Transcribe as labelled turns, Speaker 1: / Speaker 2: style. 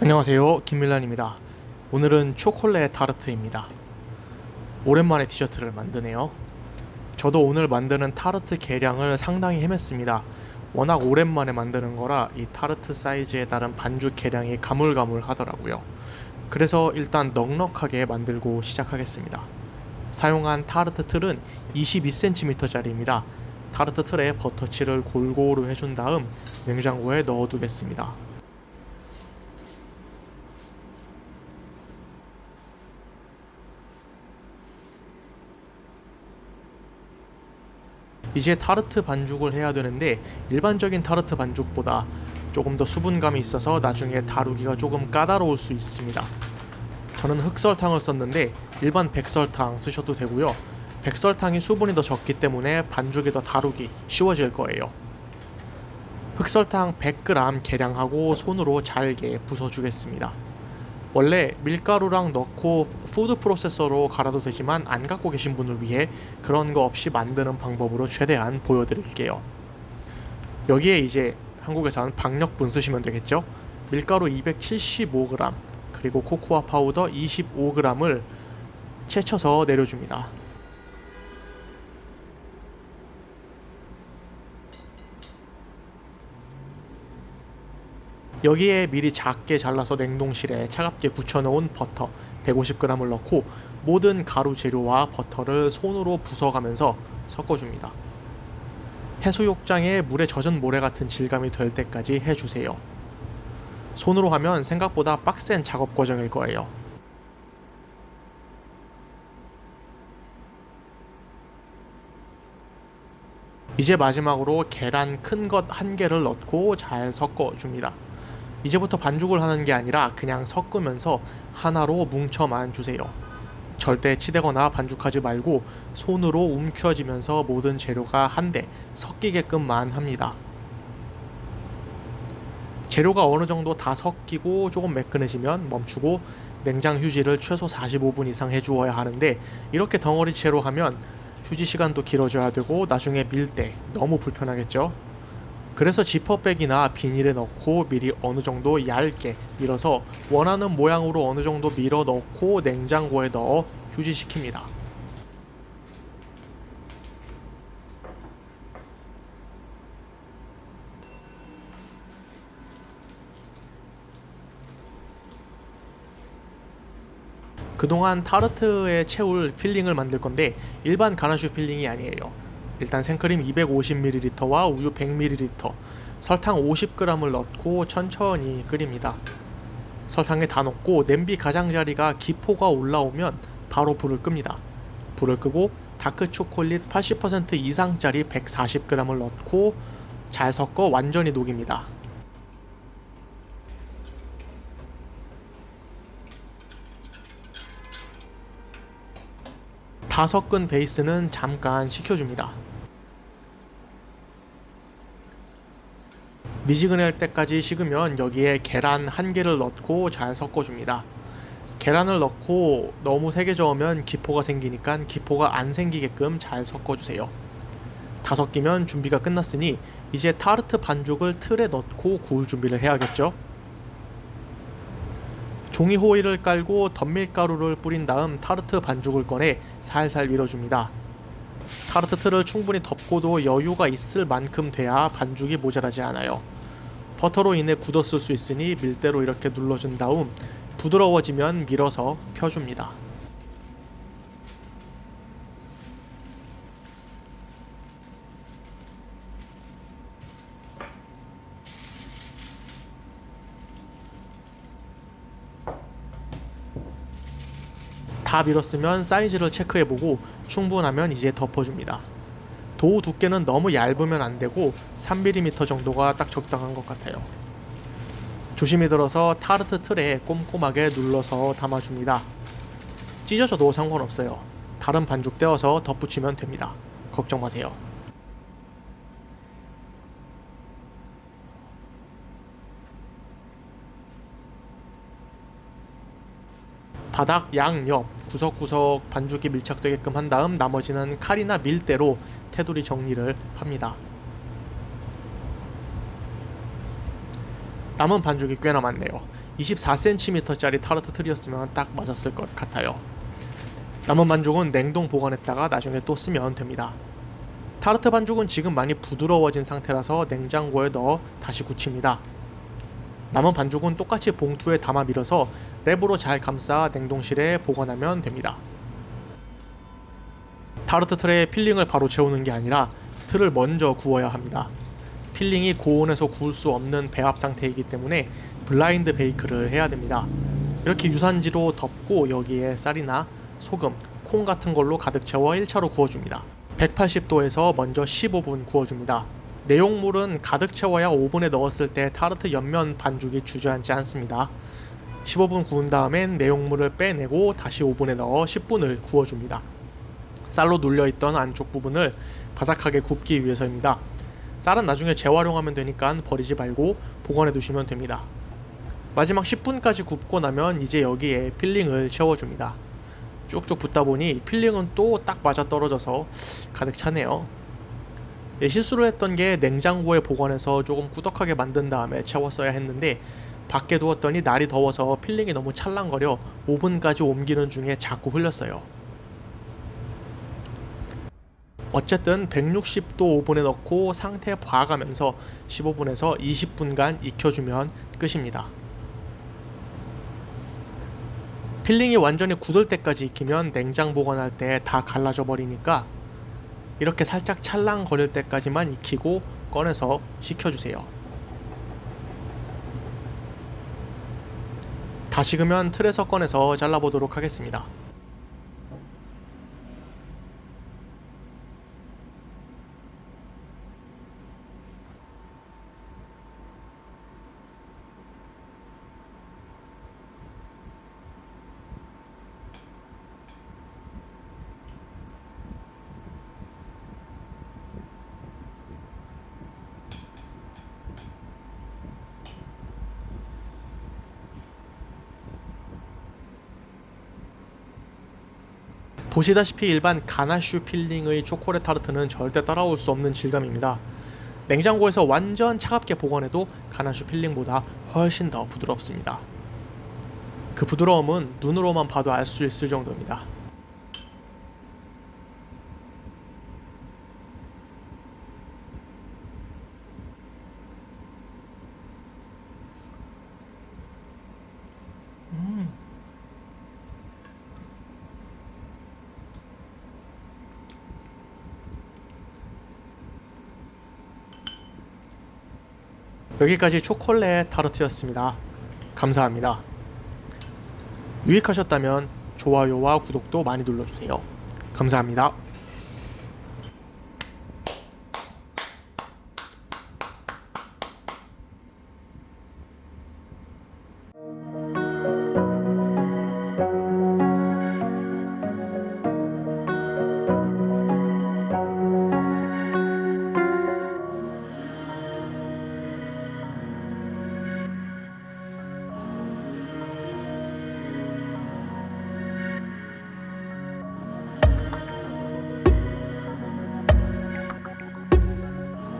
Speaker 1: 안녕하세요, 김밀란입니다. 오늘은 초콜릿 타르트입니다. 오랜만에 디저트를 만드네요. 저도 오늘 만드는 타르트 계량을 상당히 헤맸습니다. 워낙 오랜만에 만드는 거라 이 타르트 사이즈에 따른 반죽 계량이 가물가물하더라고요. 그래서 일단 넉넉하게 만들고 시작하겠습니다. 사용한 타르트 틀은 22cm짜리입니다. 타르트 틀에 버터칠을 골고루 해준 다음 냉장고에 넣어두겠습니다. 이제 타르트 반죽을 해야 되는데 일반적인 타르트 반죽보다 조금 더 수분감이 있어서 나중에 다루기가 조금 까다로울 수 있습니다. 저는 흑설탕을 썼는데 일반 백설탕 쓰셔도 되고요. 백설탕이 수분이 더 적기 때문에 반죽이 더 다루기 쉬워질 거예요. 흑설탕 100g 계량하고 손으로 잘게 부숴주겠습니다. 원래 밀가루랑 넣고 푸드 프로세서로 갈아도 되지만 안 갖고 계신 분을 위해 그런 거 없이 만드는 방법으로 최대한 보여드릴게요. 여기에 이제 한국에서는 박력분 쓰시면 되겠죠. 밀가루 275g 그리고 코코아 파우더 25g을 채쳐서 내려줍니다. 여기에 미리 작게 잘라서 냉동실에 차갑게 굳혀놓은 버터 150g을 넣고 모든 가루 재료와 버터를 손으로 부숴가면서 섞어줍니다. 해수욕장에 물에 젖은 모래 같은 질감이 될 때까지 해주세요. 손으로 하면 생각보다 빡센 작업 과정일 거예요. 이제 마지막으로 계란 큰 것 1개를 넣고 잘 섞어줍니다. 이제부터 반죽을 하는 게 아니라 그냥 섞으면서 하나로 뭉쳐만 주세요. 절대 치대거나 반죽하지 말고 손으로 움켜쥐면서 모든 재료가 한데 섞이게끔만 합니다. 재료가 어느 정도 다 섞이고 조금 매끈해지면 멈추고 냉장 휴지를 최소 45분 이상 해주어야 하는데 이렇게 덩어리채로 하면 휴지 시간도 길어져야 되고 나중에 밀 때 너무 불편하겠죠? 그래서 지퍼백이나 비닐에 넣고 미리 어느 정도 얇게 밀어서 원하는 모양으로 어느 정도 밀어 넣고 냉장고에 넣어 휴지시킵니다. 그동안 타르트에 채울 필링을 만들 건데 일반 가나슈 필링이 아니에요. 일단 생크림 250ml와 우유 100ml, 설탕 50g을 넣고 천천히 끓입니다. 설탕에 다 넣고 냄비 가장자리가 기포가 올라오면 바로 불을 끕니다. 불을 끄고 다크 초콜릿 80% 이상짜리 140g을 넣고 잘 섞어 완전히 녹입니다. 다 섞은 베이스는 잠깐 식혀줍니다. 미지근할 때까지 식으면 여기에 계란 1개를 넣고 잘 섞어줍니다. 계란을 넣고 너무 세게 저으면 기포가 생기니까 기포가 안 생기게끔 잘 섞어주세요. 다 섞이면 준비가 끝났으니 이제 타르트 반죽을 틀에 넣고 구울 준비를 해야겠죠? 종이 호일을 깔고 덧밀가루를 뿌린 다음 타르트 반죽을 꺼내 살살 밀어줍니다. 타르트 틀을 충분히 덮고도 여유가 있을 만큼 돼야 반죽이 모자라지 않아요. 버터로 인해 굳었을 수 있으니 밀대로 이렇게 눌러준 다음 부드러워지면 밀어서 펴줍니다. 다 밀었으면 사이즈를 체크해보고 충분하면 이제 덮어줍니다. 도우 두께는 너무 얇으면 안되고 3mm 정도가 딱 적당한 것 같아요. 조심히 들어서 타르트 틀에 꼼꼼하게 눌러서 담아줍니다. 찢어져도 상관없어요. 다른 반죽 떼어서 덧붙이면 됩니다. 걱정 마세요. 바닥 양옆 구석구석 반죽이 밀착되게끔 한 다음 나머지는 칼이나 밀대로 테두리 정리를 합니다. 남은 반죽이 꽤나 많네요. 24cm짜리 타르트 틀이었으면 딱 맞았을 것 같아요. 남은 반죽은 냉동 보관했다가 나중에 또 쓰면 됩니다. 타르트 반죽은 지금 많이 부드러워진 상태라서 냉장고에 넣어 다시 굳힙니다. 남은 반죽은 똑같이 봉투에 담아 밀어서 랩으로 잘 감싸 냉동실에 보관하면 됩니다. 타르트 틀에 필링을 바로 채우는 게 아니라 틀을 먼저 구워야 합니다. 필링이 고온에서 구울 수 없는 배합 상태이기 때문에 블라인드 베이크를 해야 됩니다. 이렇게 유산지로 덮고 여기에 쌀이나 소금, 콩 같은 걸로 가득 채워 1차로 구워줍니다. 180도에서 먼저 15분 구워줍니다. 내용물은 가득 채워야 오븐에 넣었을 때 타르트 옆면 반죽이 주저앉지 않습니다. 15분 구운 다음엔 내용물을 빼내고 다시 오븐에 넣어 10분을 구워줍니다. 쌀로 눌려있던 안쪽 부분을 바삭하게 굽기 위해서입니다. 쌀은 나중에 재활용하면 되니까 버리지 말고 보관해 두시면 됩니다. 마지막 10분까지 굽고 나면 이제 여기에 필링을 채워줍니다. 쭉쭉 붓다 보니 필링은 또 딱 맞아 떨어져서 가득 차네요. 실수를 했던 게 냉장고에 보관해서 조금 꾸덕하게 만든 다음에 채웠어야 했는데 밖에 두었더니 날이 더워서 필링이 너무 찰랑거려 오븐까지 옮기는 중에 자꾸 흘렸어요. 어쨌든 160도 오븐에 넣고 상태 봐가면서 15분에서 20분간 익혀주면 끝입니다. 필링이 완전히 굳을 때까지 익히면 냉장 보관할 때 다 갈라져 버리니까 이렇게 살짝 찰랑거릴 때까지만 익히고 꺼내서 식혀주세요. 다 식으면 틀에서 꺼내서 잘라보도록 하겠습니다. 보시다시피 일반 가나슈 필링의 초콜릿 타르트는 절대 따라올 수 없는 질감입니다. 냉장고에서 완전 차갑게 보관해도 가나슈 필링보다 훨씬 더 부드럽습니다. 그 부드러움은 눈으로만 봐도 알 수 있을 정도입니다. 여기까지 초콜릿 타르트였습니다. 감사합니다. 유익하셨다면 좋아요와 구독도 많이 눌러주세요. 감사합니다.